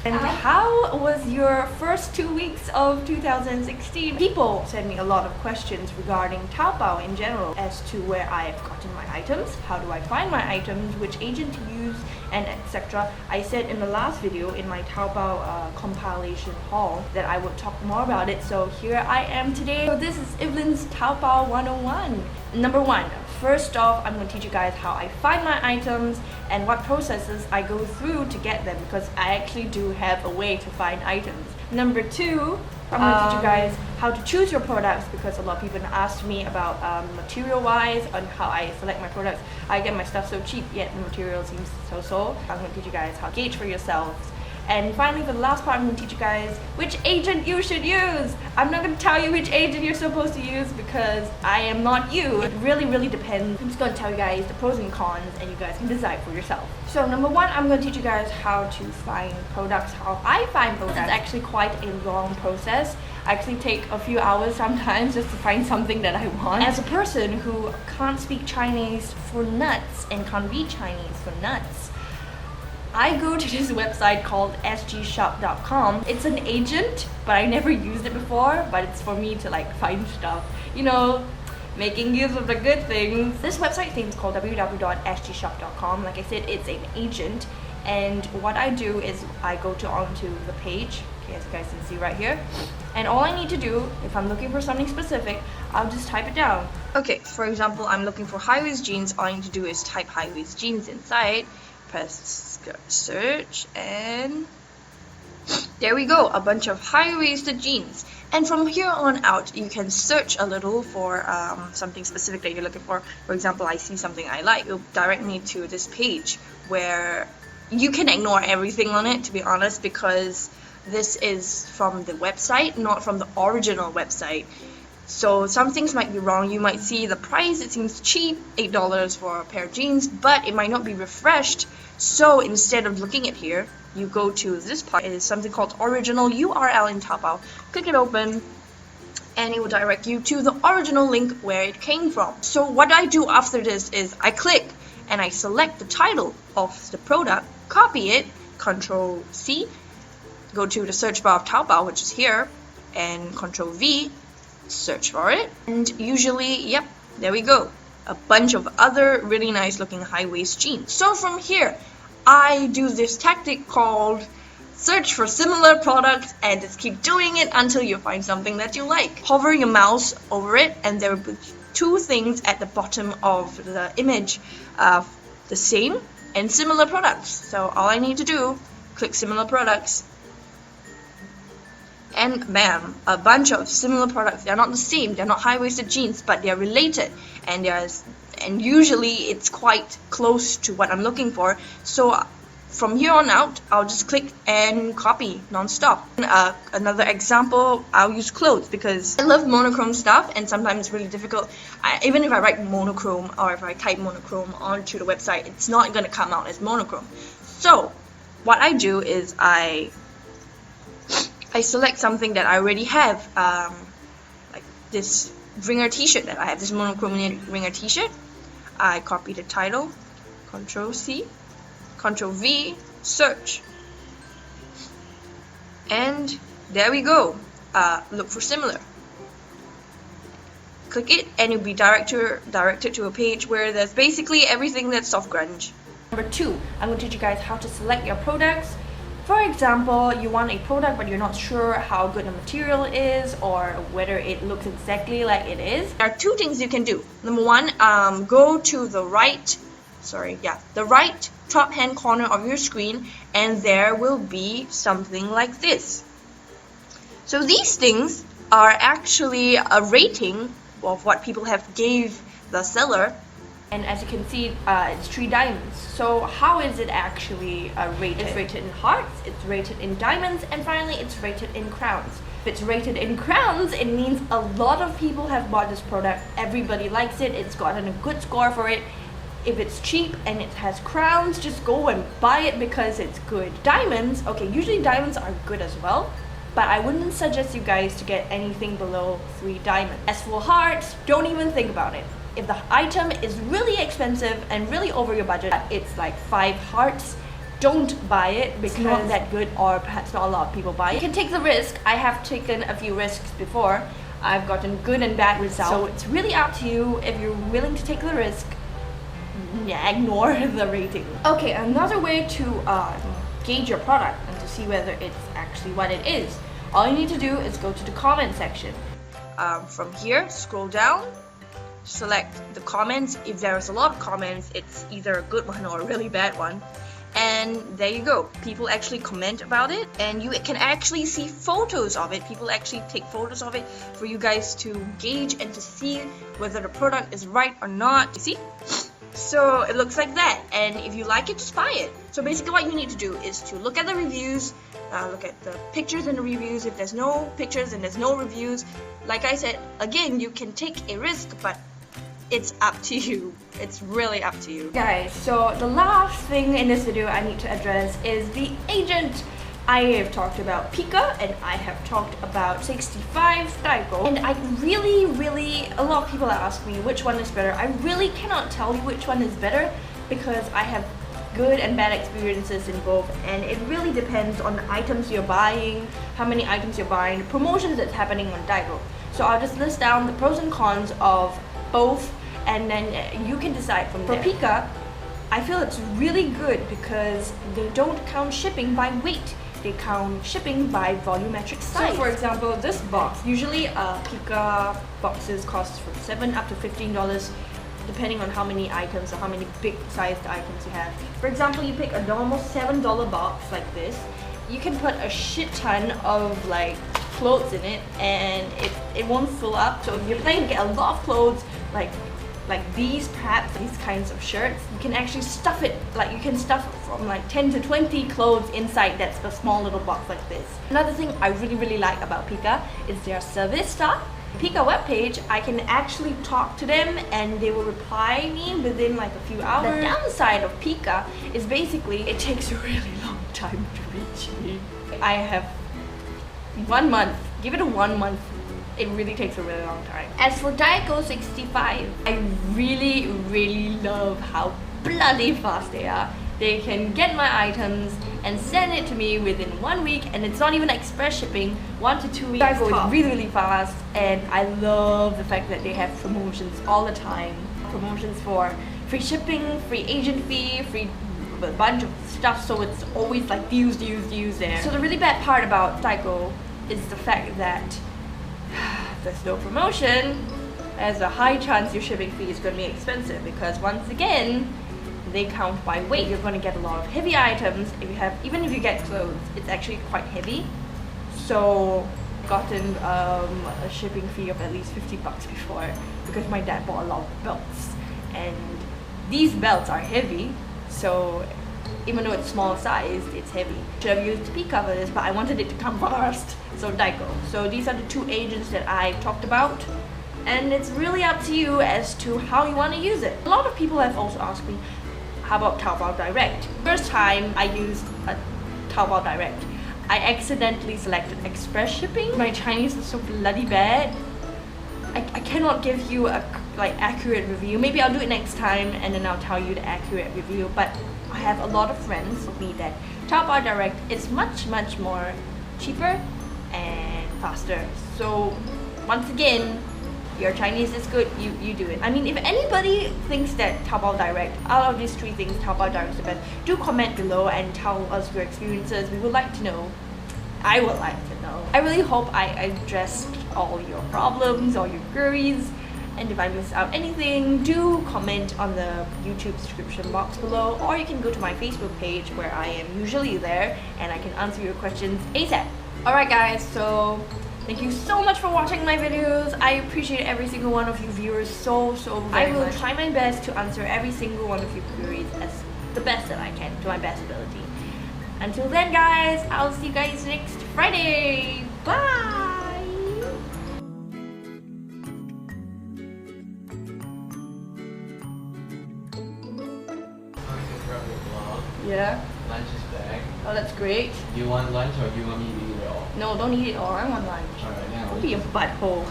And how was your first 2 weeks of 2016? People send me a lot of questions regarding Taobao in general as to where I have gotten my items, how do I find my items, which agent to use, and etc. I said in the last video in my Taobao compilation haul that I would talk more about it, so here I am today. So this is Evelyn's Taobao 101. Number one, first off, I'm going to teach you guys how I find my items and what processes I go through to get them, because I actually do have a way to find items. Number two, I'm going to teach you guys how to choose your products, because a lot of people ask me about material wise on how I select my products. I get my stuff so cheap, yet the material seems so. I'm going to teach you guys how to gauge for yourselves. And finally, for the last part, I'm going to teach you guys which agent you should use. I'm not going to tell you which agent you're supposed to use because I am not you. It really depends. I'm just going to tell you guys the pros and cons and you guys can decide for yourself. So number one, I'm going to teach you guys how to find products, how I find products. It's actually quite a long process. I actually take a few hours sometimes just to find something that I want. As a person who can't speak Chinese for nuts and can't read Chinese for nuts, I go to this website called sgshop.com. It's an agent, but I never used it before, but it's for me to like find stuff, you know, making use of the good things. This website thing is called www.sgshop.com. Like I said, it's an agent, and what I do is I go onto the page, okay, as you guys can see right here, and all I need to do, if I'm looking for something specific, I'll just type it down. Okay, for example, I'm looking for high-waist jeans. All I need to do is type high-waist jeans inside, press search, and there we go, a bunch of high-waisted jeans. And from here on out, you can search a little for something specific that you're looking for. For example, I see something I like. It'll direct me to this page where you can ignore everything on it, to be honest, because this is from the website, not from the original website. So some things might be wrong. You might see the price, it seems cheap, $8 for a pair of jeans, but it might not be refreshed. So instead of looking at here, you go to this part. It is something called original URL in Taobao. Click it open and it will direct you to the original link where it came from. So what I do after this is I click and I select the title of the product, copy it, Control C, go to the search bar of Taobao, which is here, and Control V, search for it, and usually, yep, there we go, a bunch of other really nice looking high-waist jeans. So from here, I do this tactic called search for similar products and just keep doing it until you find something that you like. Hover your mouse over it and there will be two things at the bottom of the image, the same and similar products. So all I need to do, click similar products, and bam, a bunch of similar products. They're not the same, they're not high-waisted jeans, but they're related, and usually it's quite close to what I'm looking for. So from here on out, I'll just click and copy non-stop. Another example, I'll use clothes because I love monochrome stuff, and sometimes it's really difficult. Even if I write monochrome or if I type monochrome onto the website, it's not going to come out as monochrome. So what I do is I select something that I already have, like this ringer t-shirt that I have, this monochrome ringer t-shirt. I copy the title, Control C, Control V, search, and there we go. Look for similar. Click it and you'll be directed to a page where there's basically everything that's soft grunge. Number two, I'm going to teach you guys how to select your products. For example, you want a product but you're not sure how good the material is or whether it looks exactly like it is. There are two things you can do. Number one, go to the right top hand corner of your screen and there will be something like this. So these things are actually a rating of what people have gave the seller. And as you can see, it's 3 diamonds. So how is it actually rated? It's rated in hearts, it's rated in diamonds, and finally it's rated in crowns. If it's rated in crowns, it means a lot of people have bought this product. Everybody likes it, it's gotten a good score for it. If it's cheap and it has crowns, just go and buy it because it's good. Diamonds, okay, usually diamonds are good as well, but I wouldn't suggest you guys to get anything below 3 diamonds. As for hearts, don't even think about it. If the item is really expensive and really over your budget, it's like 5 hearts, don't buy it because it's not that good, or perhaps not a lot of people buy it. You can take the risk. I have taken a few risks before. I've gotten good and bad results. So it's really up to you if you're willing to take the risk. Yeah, ignore the rating. Okay, another way to gauge your product and to see whether it's actually what it is. All you need to do is go to the comment section. From here, scroll down, select the comments. If there's a lot of comments, it's either a good one or a really bad one. And there you go. People actually comment about it, and you can actually see photos of it. People actually take photos of it for you guys to gauge and to see whether the product is right or not. You see? So it looks like that, and if you like it, just buy it. So basically what you need to do is to look at the reviews, look at the pictures in the reviews. If there's no pictures and there's no reviews, like I said, again, you can take a risk, but it's up to you. It's really up to you. Guys, so the last thing in this video I need to address is the agent. I have talked about Pika and I have talked about 65 Taobao, and I really, a lot of people ask me which one is better. I really cannot tell you which one is better because I have good and bad experiences in both, and it really depends on the items you're buying, how many items you're buying, the promotions that's happening on Taobao. So I'll just list down the pros and cons of both, and then you can decide from there. For Pika, I feel it's really good because they don't count shipping by weight. They count shipping by volumetric size. So for example, this box, usually Pika boxes cost from $7 up to $15 depending on how many items or how many big sized items you have. For example, you pick a normal $7 box like this, you can put a shit ton of like clothes in it and it won't fill up. So if you're planning to get a lot of clothes, like these, perhaps these kinds of shirts, you can actually stuff it, like you can stuff from like 10 to 20 clothes inside that's a small little box like this. Another thing I really like about Pika is their service staff. Pika webpage, I can actually talk to them and they will reply me within like a few hours. The downside of Pika is basically it takes a really long time to reach me. I have 1 month, give it a 1 month. It really takes a really long time. As for Taobao 65, I really love how bloody fast they are. They can get my items and send it to me within 1 week, and it's not even express shipping, 1 to 2 weeks. Taobao is really fast, and I love the fact that they have promotions all the time. Promotions for free shipping, free agent fee, free a bunch of stuff, so it's always like deals there. So the really bad part about Taobao is the fact that there's no promotion, there's a high chance your shipping fee is going to be expensive because once again, they count by weight. You're going to get a lot of heavy items. Even if you get clothes, it's actually quite heavy. So gotten a shipping fee of at least $50 before because my dad bought a lot of belts, and these belts are heavy, so even though it's small sized, it's heavy. Should have used Pika for this, but I wanted it to come fast, so Taobao. So these are the two agents that I talked about, and it's really up to you as to how you want to use it. A lot of people have also asked me, how about Taobao Direct? First time I used a Taobao Direct, I accidentally selected express shipping. My Chinese is so bloody bad. I cannot give you a accurate review. Maybe I'll do it next time and then I'll tell you the accurate review, but I have a lot of friends with me that Taobao Direct is much more cheaper and faster. So once again, your Chinese is good, you do it. I mean, if anybody thinks that Taobao Direct, out of these three things, Taobao Direct is the best, do comment below and tell us your experiences. We would like to know. I would like to know. I really hope I addressed all your problems, all your queries. And if I miss out anything, do comment on the YouTube description box below, or you can go to my Facebook page where I am usually there and I can answer your questions ASAP. Alright guys, so thank you so much for watching my videos. I appreciate every single one of you viewers so very much. I will try my best to answer every single one of your queries as the best that I can, to my best ability. Until then guys, I'll see you guys next Friday. Bye! Yeah. Lunch is back. Oh, that's great. Do you want lunch or do you want me to eat it all? No, don't eat it all. I want lunch. Alright, now. Don't be a butthole.